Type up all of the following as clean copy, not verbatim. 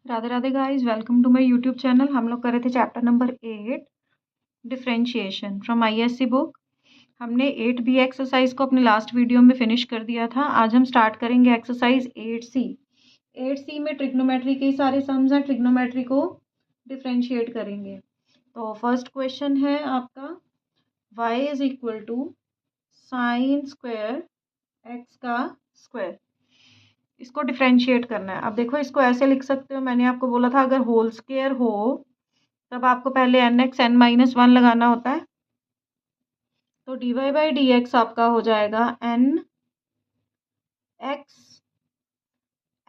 Radhe Radhe guys, welcome to my YouTube channel. हम लोग कर रहे थे chapter number 8 differentiation from ISC book. हमने 8 बी एक्सरसाइज को अपने लास्ट वीडियो में फिनिश कर दिया था। आज हम स्टार्ट करेंगे एक्सरसाइज 8 सी। 8 सी में ट्रिग्नोमेट्री के सारे सम्स हैं, ट्रिग्नोमेट्री को डिफरेंशिएट करेंगे। तो फर्स्ट क्वेश्चन है आपका y is equal to sine square x का स्क्वायर। इसको डिफरेंशिएट करना है। अब देखो, इसको ऐसे लिख सकते हो, मैंने आपको बोला था अगर होल स्क्वायर हो तब आपको पहले n x n minus one लगाना होता है। तो d y by d x आपका हो जाएगा n x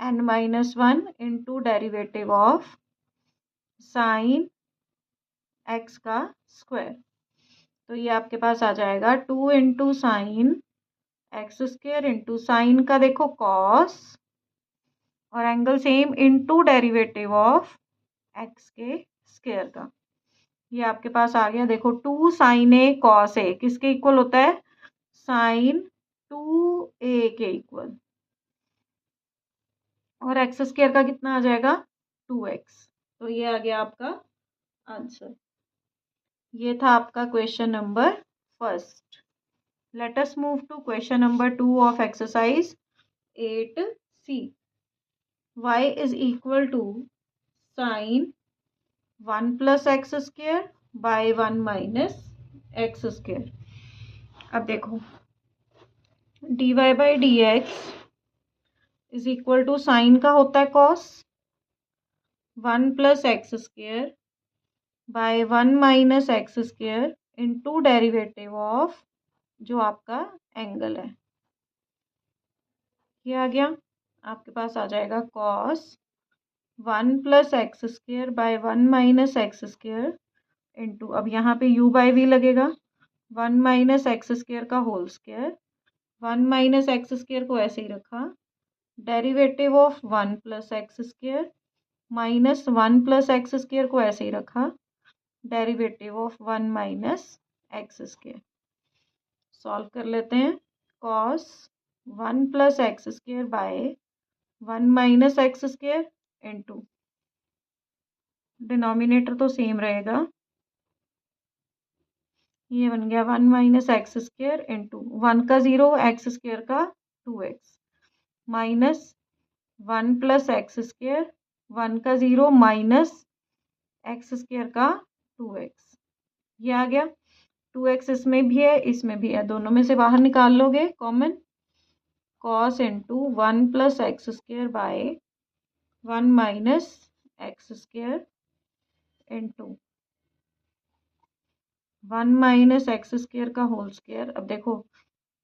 n minus one into derivative of sine x का स्क्वायर। तो ये आपके पास आ जाएगा 2 into sine x square into sine का देखो कॉस और angle same into derivative of x के स्क्वायर का। ये आपके पास आ गया। देखो 2 साइन ए कॉस ए किसके इक्वल होता है? साइन 2a के इक्वल। और एक्स स्क्वायर का कितना आ जाएगा? 2x। तो ये आ गया आपका आंसर। ये था आपका question number first. Let us move to question number 2 of exercise 8C। y is equal to sine 1 plus x square by 1 minus x square. अब देखो d y by d x is equal to sine का होता है cos 1 plus x square by 1 minus x square into derivative of जो आपका angle है। ये आ गया आपके पास, आ जाएगा cos 1 plus x square by 1 minus x square into, अब यहाँ पे u बाय वी लगेगा, 1 माइनस एक्स स्क्वायर का whole square. 1 minus x square को ऐसे ही रखा, derivative of 1 plus x square minus 1 plus x square को ऐसे ही रखा, derivative of 1 minus x square. Solve कर लेते हैं। Cos 1 plus x square by 1 minus x square into, denominator तो सेम रहेगा, ये बन गया 1 माइनस एक्स स्क्वायर इंटू 1 का 0 एक्स स्क्वायर का 2x minus 1 plus x square 1 का 0 माइनस एक्स स्क्वायर का 2x। ये आ गया। 2x इसमें भी है इसमें भी है, दोनों में से बाहर निकाल लोगे common. Cos into 1 plus x square by 1 minus x square into 1 minus x square का होल स्क्वायर। अब देखो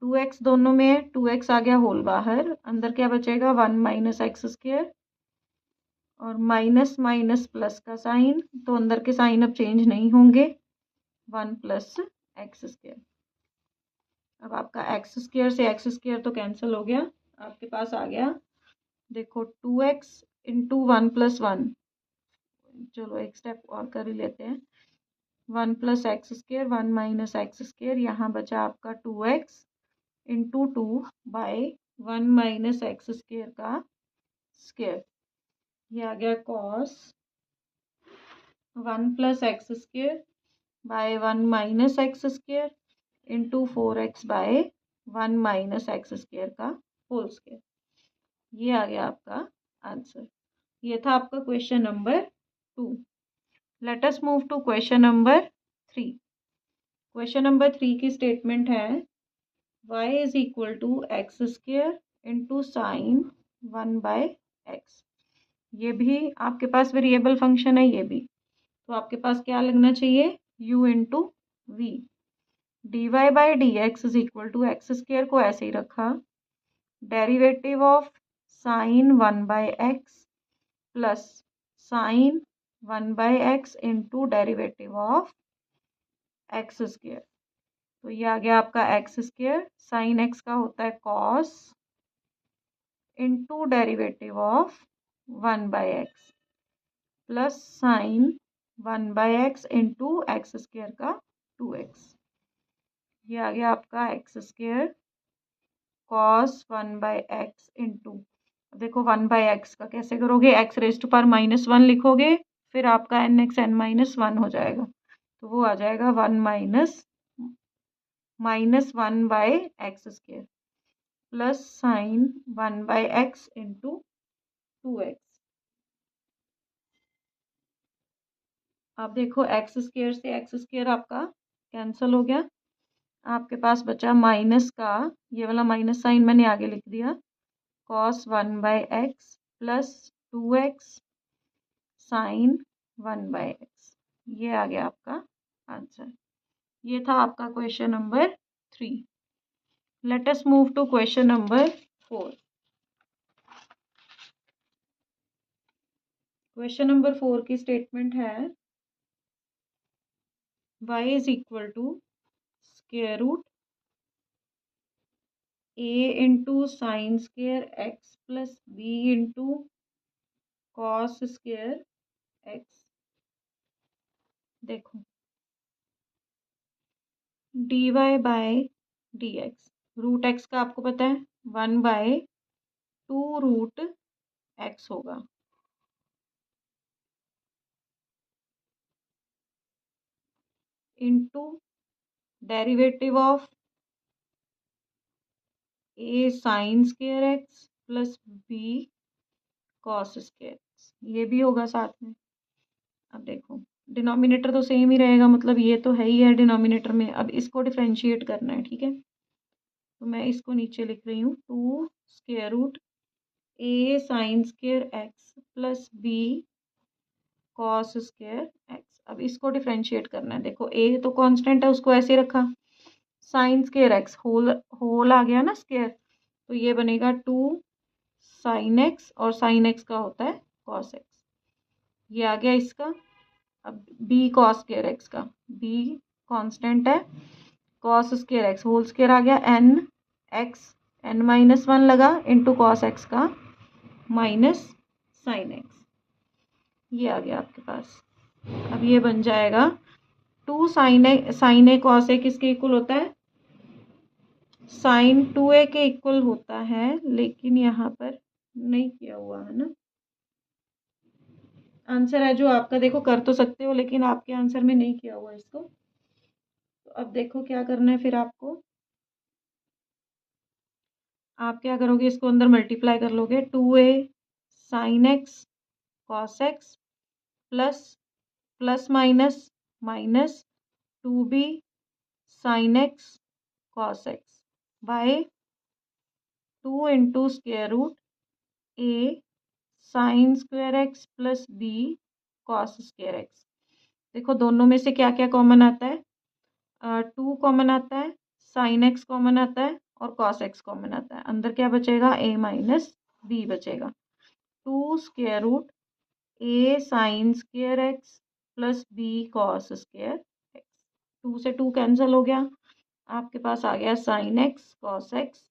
2x दोनों में है, 2x आ गया होल बाहर, अंदर क्या बचेगा? 1 माइनस एक्स स्क्वायर और माइनस माइनस प्लस का साइन, तो अंदर के साइन अब चेंज नहीं होंगे, 1 प्लस एक्स स्क्वायर। अब आपका एक्स स्क्वायर से एक्स स्क्वायर तो कैंसिल हो गया, आपके पास आ गया देखो 2x इंटू 1 प्लस 1। चलो एक स्टेप और कर ही लेते हैं। 1 plus x square 1 minus x square, यहाँ बचा आपका 2x into 2 by 1 minus x square का स्क्वायर। ये आ गया cos 1 plus x square by 1 minus x square into 4x by 1 minus x square का होल स्क्वायर। ये आ गया आपका आंसर। ये था आपका question number 2। Let us move to question number 3। Question number 3 की स्टेटमेंट है y is equal to x square into sine 1 by x. ये भी आपके पास वेरिएबल फंक्शन है, ये भी, तो आपके पास क्या लगना चाहिए? u into v. D y by d x is equal to x square को ऐसे ही रखा, derivative of sine 1 by x plus sine 1 by x into derivative of x square. तो ये आ गया आपका एक्स स्क्वायर, साइन एक्स का होता है cos into derivative of 1 by x plus sine 1 by x into x square का 2x। ये आ गया आपका x square cos 1 by x into, देखो 1/x का कैसे करोगे, x⁻⁻1 लिखोगे, फिर आपका nx n-1 हो जाएगा, तो वो आ जाएगा 1 minus 1/x² plus sign 1/x into 2x। अब देखो x² से x² आपका कैंसिल हो गया, आपके पास बचा माइनस का, ये वाला माइनस साइन मैंने आगे लिख दिया, cos 1/x plus 2x sign 1/x। ये आ गया आपका आंसर। ये था आपका question number 3। Let us move to question number 4। Question number 4 की स्टेटमेंट है y is equal to square root a into sine square x plus b into cos square x। देखो dy by dx, root x का आपको पता है 1/2 root x होगा, into derivative of a sine square x plus b cos square x, ये भी होगा साथ में। अब देखो डिनोमिनेटर तो सेम ही रहेगा, मतलब ये तो है ही है डिनोमिनेटर में, अब इसको डिफ्रेंशिएट करना है, ठीक है। तो मैं इसको नीचे लिख रही हूँ 2 square root a sine square x plus b cos square x। अब इसको डिफ्रेंशिएट करना है, देखो a तो कांस्टेंट है, उसको ऐसे रखा, साइन स्क्वायर x होल आ गया ना स्क्वायर, तो ये बनेगा 2 साइन x, और साइन x का होता है कॉस x, ये आ गया इसका। अब b कॉस स्क्वायर x का, b कांस्टेंट है, cos square x whole square आ गया, n-1 लगा इंटू कॉस x का माइनस साइन x, ये आ गया आपके पास। अब ये बन जाएगा 2 साइन ए कॉस ए किसके इक्वल होता है, साइन 2a के इक्वल होता है, लेकिन यहाँ पर नहीं किया हुआ है ना, आंसर है जो आपका, देखो कर तो सकते हो लेकिन आपके आंसर में नहीं किया हुआ इसको। तो अब देखो क्या करना है फिर आपको, आप क्या करोगे, इसको अंदर मल्टीप्लाई कर लोगे, 2a sine x cos x plus plus minus minus 2b sine x cos x by 2 into square root a sine square x plus b cos square x. देखो दोनों में से क्या क्या कॉमन आता है, 2 कॉमन आता है, साइन एक्स कॉमन आता है, और कॉस एक्स कॉमन आता है, अंदर क्या बचेगा, a माइनस b बचेगा, 2 square root a sine square x plus b cos square x. 2 से 2 कैंसिल हो गया, आपके पास आ गया sine x cos x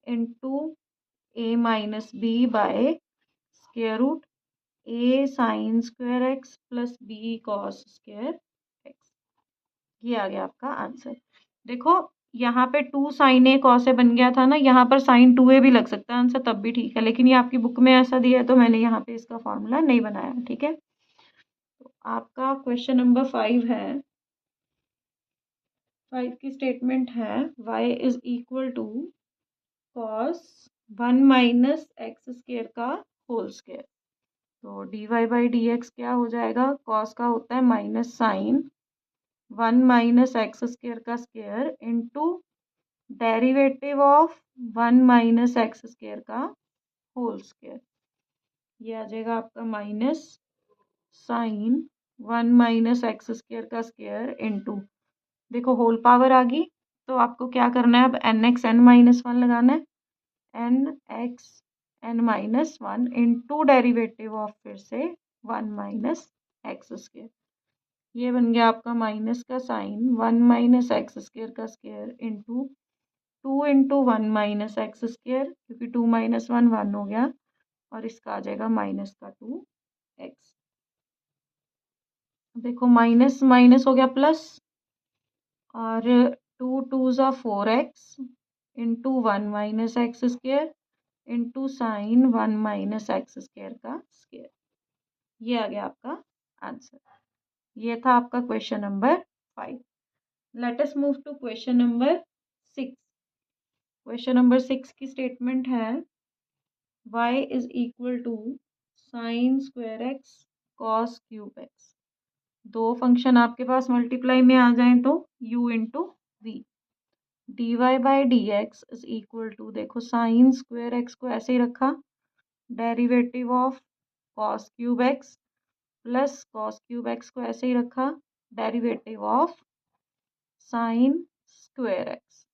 into a minus b by square root a sine square x plus b cos square x. ये आ गया आपका आंसर। देखो यहाँ पे 2 साइन ए कॉस ए बन गया था ना, यहाँ पर साइन 2a भी लग सकता है आंसर, तब भी ठीक है, लेकिन ये आपकी बुक में ऐसा दिया है तो मैंने यहाँ पे इसका फॉर्मूला नहीं बनाया, ठीक है। तो आपका क्वेश्चन नंबर 5 है, 5 की स्टेटमेंट है y is equal to cos 1 minus x square का होल स्क्वायर। तो d y by d x क्या हो जाएगा, कॉस का होता है minus sine 1 minus x square का square into derivative of 1 minus x square का होल स्क्वायर, ये आ जाएगा आपका minus sine 1 minus x square का स्क्वायर इंटू, देखो होल पावर आ गई, तो आपको क्या करना है, अब n(x(n-1) लगाना है, n(x(n-1) इंटू डेरिवेटिव ऑफ फिर से 1 माइनस एक्स स्क्वायर, ये बन गया आपका माइनस का साइन 1 माइनस एक्स स्क्वायर का square into 2 into 1 minus x square, क्योंकि 2 माइनस 1 हो गया, और इसका आ जाएगा माइनस का 2x। देखो माइनस माइनस हो गया प्लस, और 2 2 ज़ा 4x into 1 minus x square into sine 1 minus x square का स्क्वायर। ये आ गया आपका आंसर। ये था आपका question number 5। Let us move to question number 6। Question number 6 की स्टेटमेंट है y is equal to sine square x cos cube x. दो फंक्शन आपके पास मल्टीप्लाई में आ जाएं तो u into v. D y by d x is equal to, देखो साइन स्क्वायर एक्स को ऐसे ही रखा, derivative of cos cube x plus cos cube x को ऐसे ही रखा, derivative of sine square x.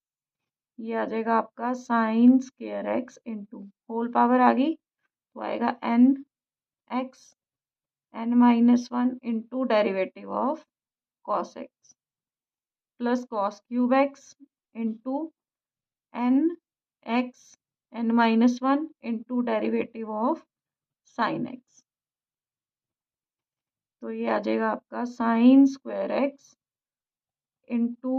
ये आ जाएगा आपका sine square x into whole power आ गई तो आएगा n x n minus 1 into derivative of cos x plus cos cube x into n x n minus 1 into derivative of sine x. तो ये आ जाएगा आपका sine square x into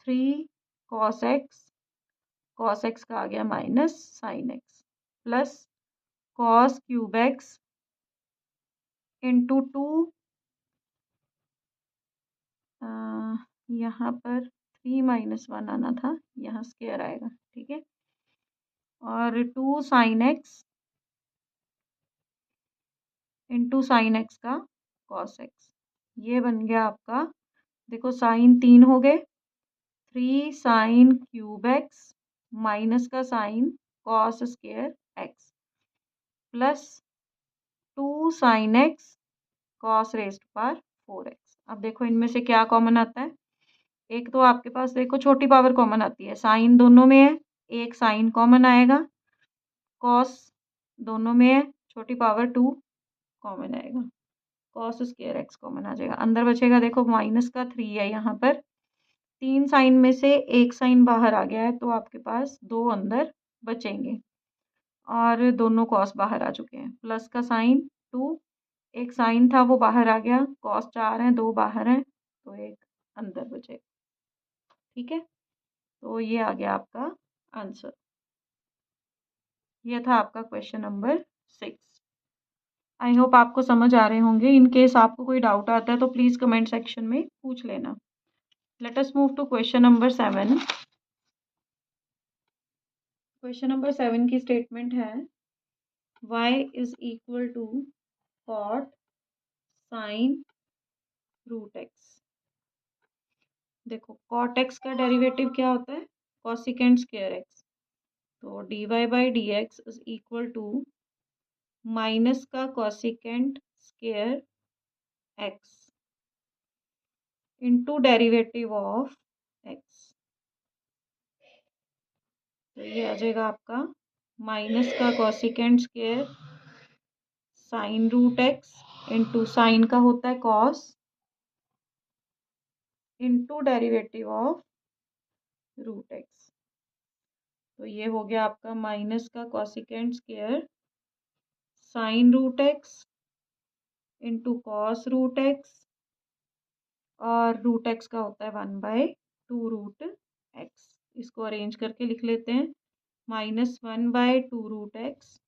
3 cos x का आ गया minus sign x plus cos cube x into 2, यहाँ पर 3 minus 1 आना था, यहाँ स्क्वायर आएगा, ठीक है। और 2 sine x into sine x का कॉस एक्स। ये बन गया आपका, देखो साइन 3 हो गए, 3 साइन क्यूब एक्स माइनस का sine cos square x plus 2 sign x cos raised power 4x। अब देखो इनमें से क्या कॉमन आता है, एक तो आपके पास देखो छोटी पावर कॉमन आती है, साइन दोनों में है, एक साइन कॉमन आएगा, कॉस दोनों में है, छोटी पावर 2 कॉमन आएगा, कॉस स्क्वायर एक्स कॉमन आ जाएगा। अंदर बचेगा देखो माइनस का 3 है, यहाँ पर 3 साइन में से एक साइन बाहर आ गया है तो आपके पास 2 अंदर बचेंगे और दोनों कॉस बाहर आ चुके हैं। प्लस का साइन 2, एक साइन था वो बाहर आ गया, कॉस 4 है, 2 बाहर हैं तो एक अंदर बचेगा, ठीक है। तो ये आ गया आपका आंसर। ये था आपका क्वेश्चन नंबर 6। आई होप आपको समझ आ रहे होंगे। इन केस आपको कोई डाउट आता है तो प्लीज़ कमेंट सेक्शन में पूछ लेना। Let us move to question number 7। Question number 7 की स्टेटमेंट है y is equal to cot sine root x. देखो कॉट एक्स का डेरिवेटिव क्या होता है, कॉसिकेंट स्क्वायर एक्स। तो d y by d x is equal to minus का cosecant square x into derivative of x. तो ये आ जाएगा आपका माइनस का cosecant square sine root x into sine का होता है cos into derivative of root x. तो ये हो गया आपका माइनस का cosecant square sine root x into cos root x और रूट एक्स का होता है 1/2 रूट एक्स। इसको अरेंज करके लिख लेते हैं, -1/2 root x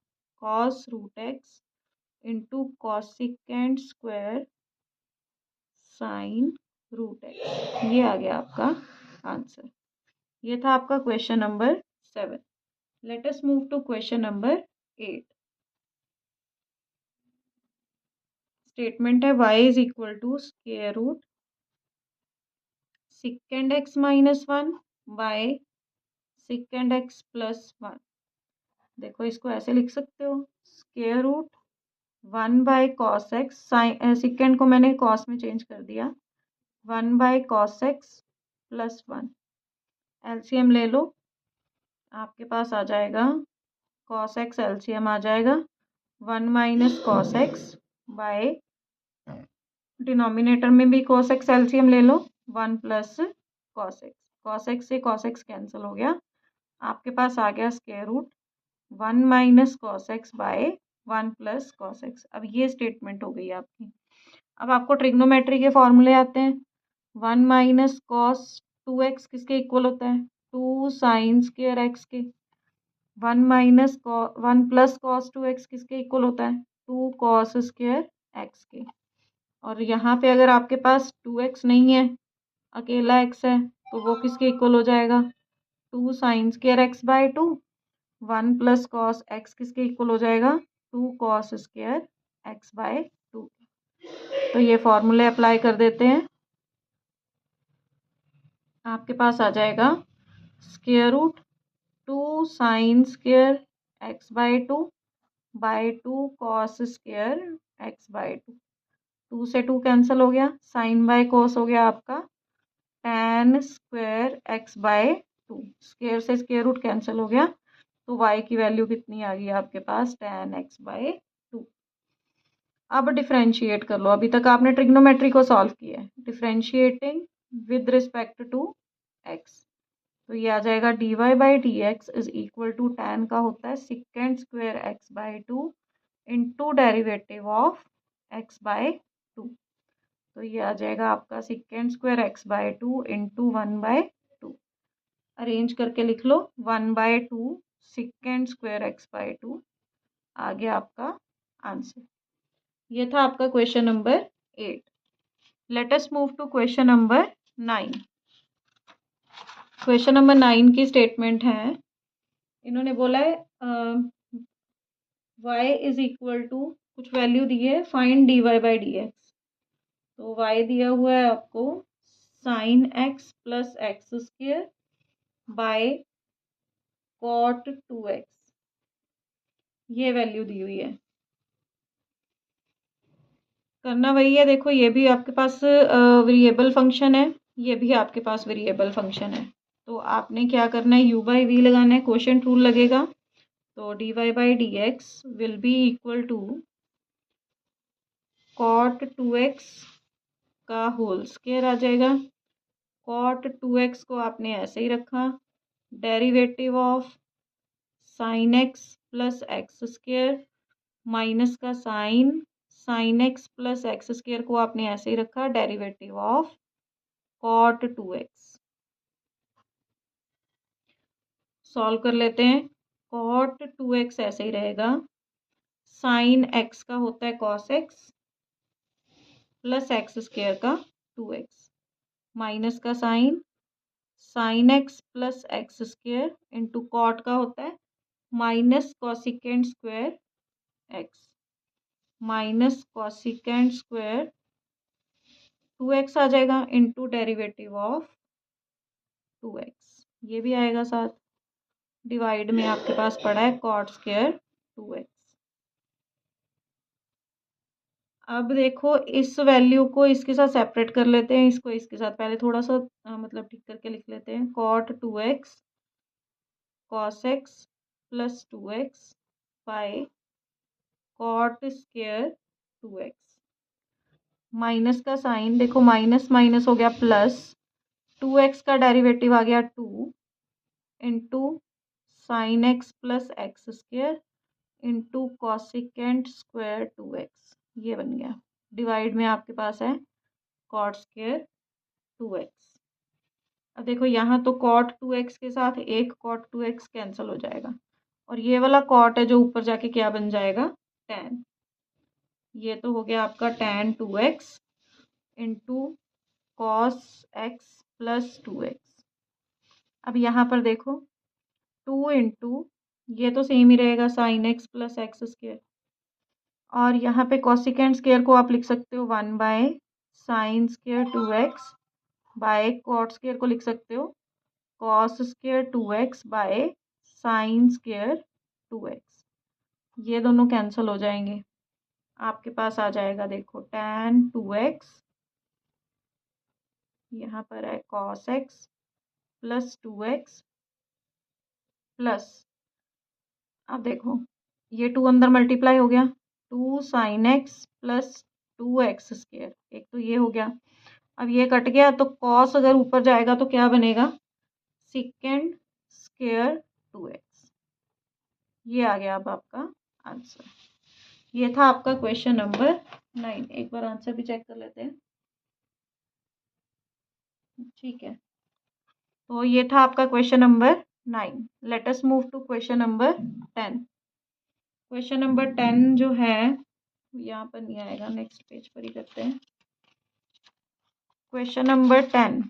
cos root x into cosecant square sine root x. ये आ गया आपका आंसर। ये था आपका question number 7। Let us move to question number 8। Statement है y is equal to square root secant x minus 1 by secant x plus 1। देखो इसको ऐसे लिख सकते हो, square root 1 by cos x, secant को मैंने कॉस में चेंज कर दिया, 1 by cos x plus 1। LCM ले लो, आपके पास आ जाएगा कॉस एक्स एलसीएम आ जाएगा 1 minus cos x by denominator में भी कॉस एक्स एलसीएम ले लो, 1 plus cos x. Cos x से कॉस एक्स कैंसिल हो गया, आपके पास आ गया square root 1 minus cos x by 1 plus cos x. अब ये स्टेटमेंट हो गई आपकी। अब आपको ट्रिग्नोमेट्री के फॉर्मूले आते हैं, 1 माइनस कॉस 2x किसके इक्वल होता है, 2 साइन स्क्वायर एक्स के, वन प्लस कॉस 2x किसके इक्वल होता है? 2 कॉस स्क्वायर एक्स के। और यहाँ पे अगर आपके पास 2x नहीं है, अकेला x है, तो वो किसके इक्वल हो जाएगा? 2 sine square x by 2। 1 plus cos x किसके इक्वल हो जाएगा? 2 कॉस स्क्वायर एक्स बाय 2। तो ये फॉर्मूले अप्लाई कर देते हैं। आपके पास आ जाएगा square root 2 sine square x by 2 by 2 cos square x by 2। 2 से 2 कैंसिल हो गया, साइन बाय कॉस हो गया आपका tan square x by 2। Square से स्क्वायर रूट कैंसिल हो गया, तो y की वैल्यू कितनी आ गई आपके पास? tan x by 2। अब डिफ्रेंशिएट कर लो। अभी तक आपने ट्रिग्नोमेट्री को सॉल्व किया है। Differentiating with respect to x, तो ये आ जाएगा dy by d x is equal to tan का होता है secant square x by 2 into derivative of x by 2। तो ये आ जाएगा आपका secant square x by 2 into 1 by 2। Arrange करके लिख लो, 1 by 2 secant square x by 2 आ गया आपका आंसर। ये था आपका question number 8। Let us move to question number 9। Question number 9 की स्टेटमेंट है, इन्होंने बोला है y इज इक्वल टू कुछ वैल्यू दी है, find dy by d x. तो y दिया हुआ है आपको sine x plus x square by cot 2x, ये वैल्यू दी हुई है। करना वही है, देखो ये भी आपके पास वेरिएबल फंक्शन है, ये भी आपके पास वेरिएबल फंक्शन है। तो आपने क्या करना है, u बाई वी लगाना है, क्वोशिएंट रूल लगेगा। तो dy by d x will be equal to cot 2x का होल स्क्वायर आ जाएगा। कॉट 2x को आपने ऐसे ही रखा, derivative of sine x plus x square minus का sine x plus x square को आपने ऐसे ही रखा, derivative of cot 2x। Solve कर लेते हैं। कॉट 2x ऐसे ही रहेगा, साइन एक्स का होता है cos x plus x square का 2x माइनस का sine x plus x square into cot का होता है minus cosecant square x minus cosecant square 2x आ जाएगा इंटू डेरिवेटिव ऑफ 2x, ये भी आएगा साथ। डिवाइड में आपके पास पड़ा है कॉट स्क्वायर 2x। अब देखो इस वैल्यू को इसके साथ सेपरेट कर लेते हैं, इसको इसके साथ पहले थोड़ा सा मतलब ठीक करके लिख लेते हैं। Cot 2x cos x plus 2x by cot square 2x minus का साइन, देखो माइनस माइनस हो गया प्लस, 2x का डेरिवेटिव आ गया 2 into sine x plus x square into cosecant square 2x, ये बन गया। डिवाइड में आपके पास है कॉट स्क्वायर 2x। अब देखो यहाँ तो कॉट 2x के साथ एक कॉट 2x कैंसिल हो जाएगा, और ये वाला कॉट है जो ऊपर जाके क्या बन जाएगा, tan। ये तो हो गया आपका tan 2x into cos x plus 2x। अब यहाँ पर देखो 2 इंटू ये तो सेम ही रहेगा sign x plus x square, और यहाँ पे कॉसिकेंट स्क्वायर को आप लिख सकते हो 1 by sine square 2x by cot square को लिख सकते हो cos square 2x by sine square 2x। ये दोनों कैंसिल हो जाएंगे, आपके पास आ जाएगा देखो tan 2x, यहाँ पर है cos x plus 2x plus, अब देखो ये 2 अंदर मल्टीप्लाई हो गया, 2 sign x plus 2x square, एक तो ये हो गया। अब ये कट गया तो cos अगर ऊपर जाएगा तो क्या बनेगा, सिकेंड स्क्वायर 2x। ये आ गया अब आपका आंसर। ये था आपका क्वेश्चन नंबर 9। एक बार आंसर भी चेक कर लेते हैं। ठीक है, तो ये था आपका question number 9. Let us move to question number 10. Question number 10 जो है यहाँ पर नहीं आएगा, नेक्स्ट पेज पर ही करते हैं। क्वेश्चन नंबर 10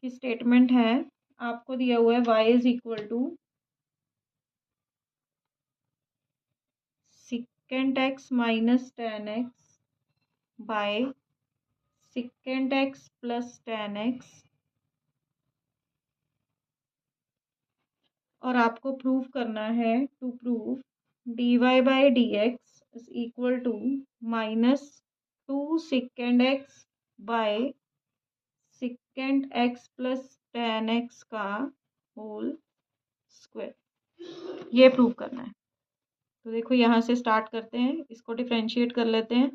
की स्टेटमेंट है, आपको दिया हुआ है y is equal to secant x minus tan x by secant x plus tan x, और आपको प्रूव करना है, to prove dy by d x is equal to minus 2 secant x by secant x plus tan x का whole square, ये prove करना है। तो देखो यहाँ से स्टार्ट करते हैं, इसको डिफ्रेंशिएट कर लेते हैं।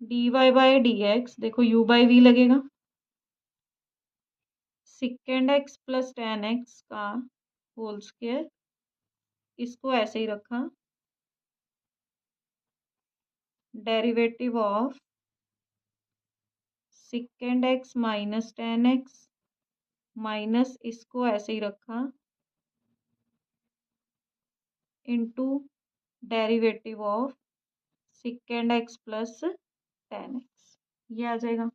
D y by d x, देखो यू बाई वी लगेगा, secant x plus tan x का होल स्क्वायर, इसको ऐसे ही रखा, derivative of secant x minus tan x minus इसको ऐसे ही रखा into derivative of secant x plus tan x, ये आ जाएगा।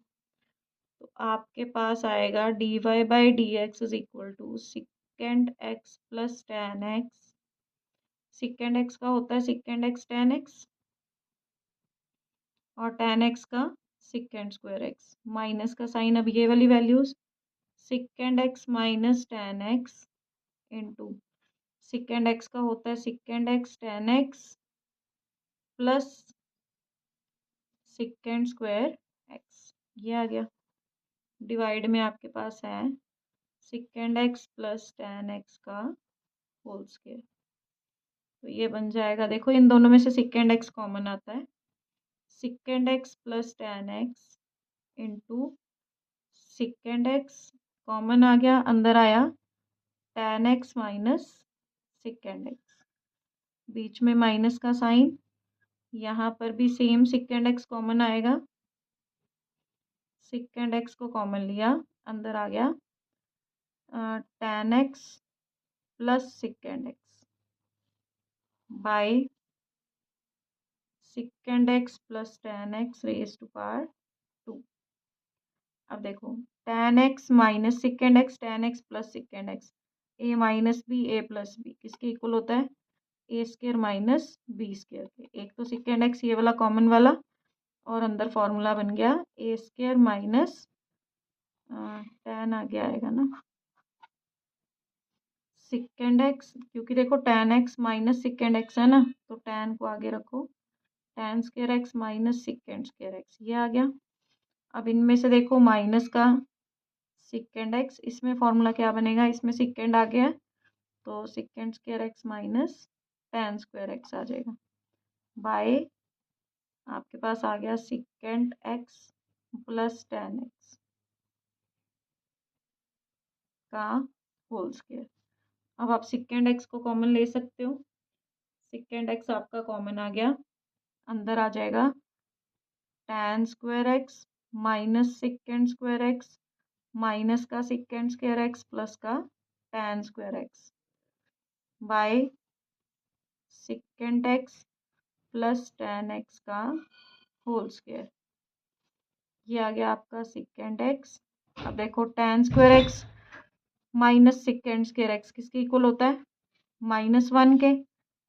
तो आपके पास आएगा d y by d x is equal to secant x plus tan x, secant x का होता है सिकेंड एक्स टेन एक्स, और टेन एक्स का सिकेंड स्क्वायर एक्स, माइनस का साइन, अब ये वाली values, secant x minus tan x into secant x का होता है secant x tan x plus secant square x, ये आ गया। डिवाइड में आपके पास है secant x plus tan x का होल स्क्वायर, तो ये बन जाएगा, देखो इन दोनों में से सिकेंड एक्स कॉमन आता है, secant x plus tan x into secant x common आ गया, अंदर आया tan x minus secant x, बीच में माइनस का साइन, यहाँ पर भी सेम सिकेंड एक्स कॉमन आएगा, सिकेंड एक्स को कॉमन लिया, अंदर आ गया tan x plus secant x by secant x plus tan x raise to power 2। अब देखो tan x minus secant x, tan x plus secant x, ए minus B ए plus B किसके equal होता है, ए स्क्र माइनस बी स्क्र के। एक तो second x ये वाला कॉमन वाला, और अंदर फॉर्मूला बन गया ए स्क्र माइनस टेन आगे आएगा ना सिकेंड एक्स, क्योंकि देखो tan x minus secant x है ना, तो टेन को आगे रखो, tan square x minus secant square x, ये आ गया। अब इनमें से देखो माइनस का सिकेंड एक्स, इसमें फॉर्मूला क्या बनेगा, इसमें सिकेंड आ गया तो secant square x minus tan square x आ जाएगा, बाय आपके पास आ गया secant x plus tan x का होल स्क्वायर। अब आप सिकेंड एक्स को कॉमन ले सकते हो, सिकेंड एक्स आपका कॉमन आ गया, अंदर आ जाएगा tan square x minus secant square x minus का सिकेंड स्क्वायर एक्स प्लस का tan square x by secant x plus tan x का होल स्क्वायर, ये आ गया आपका सिकेंड एक्स। अब देखो tan square x minus secant square x किसके इक्वल होता है, माइनस वन के,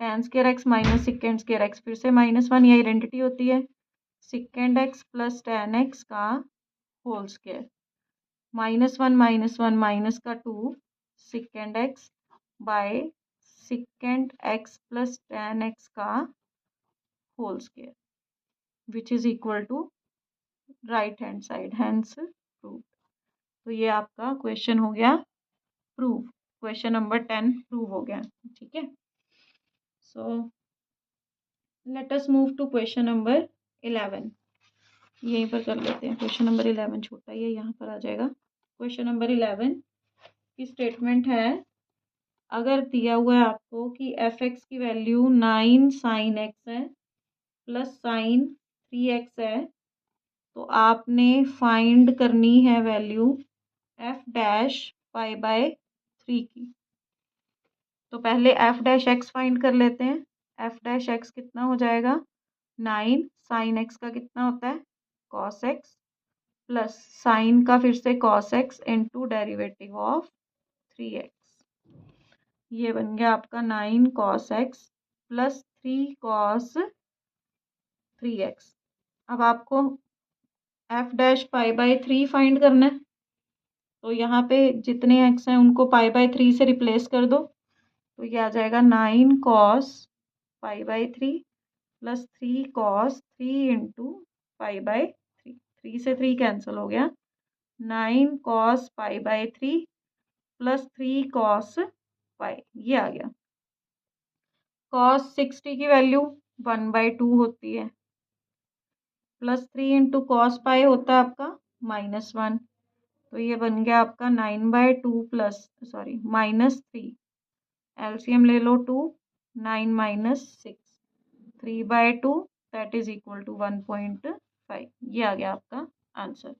tan square x minus secant square x फिर से माइनस वन, ये आइडेंटिटी होती है, secant x plus tan x का whole square, minus one minus का two secant x by secant x plus tan x का whole square which is equal to right hand side, hence prove. तो ये आपका question हो गया prove, question number 10 prove हो गया, ठीक है। So let us move to question number 11, यहीं पर कर लेते हैं, क्वेश्चन नंबर 11 छोटा ही है, यहाँ पर आ जाएगा। क्वेश्चन नंबर 11 की स्टेटमेंट है, अगर दिया हुआ है आपको कि एफ एक्स की वैल्यू 9 साइन एक्स है प्लस साइन 3 एक्स है, तो आपने फाइंड करनी है value F dash pi by 3 की। तो पहले एफ डैश एक्स फाइंड कर लेते हैं। एफ डैश एक्स कितना हो जाएगा, 9 साइन एक्स का कितना होता है, कॉस एक्स, प्लस साइन का फिर से cos x into derivative of 3x। ये बन गया आपका 9 cos x plus 3 cos 3x। अब आपको F dash pi by 3 find करना है। तो यहाँ पे जितने एक्स हैं उनको पाई बाय 3 से रिप्लेस कर दो। तो ये आ जाएगा 9 cos pi by 3 plus 3 cos 3 into pi by 3। 3 से 3 कैंसिल हो गया। 9 cos pi by 3 plus 3 cos pi, ये आ गया। कॉस 60 की वैल्यू 1/2 होती है, प्लस 3 इंटू कॉस पाई होता है आपका -1। तो ये बन गया आपका 9/2 प्लस -3। एलसीएम ले लो 2, 9 minus 6, 3/2 that is equal to 1.5। ये आ गया आपका आंसर।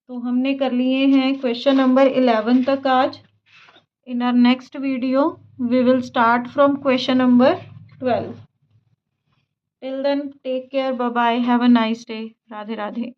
तो हमने कर लिए हैं क्वेश्चन नंबर 11 तक आज। In our next video we will start from question number 12। Till then take care, bye bye, have a nice day, Radhe Radhe.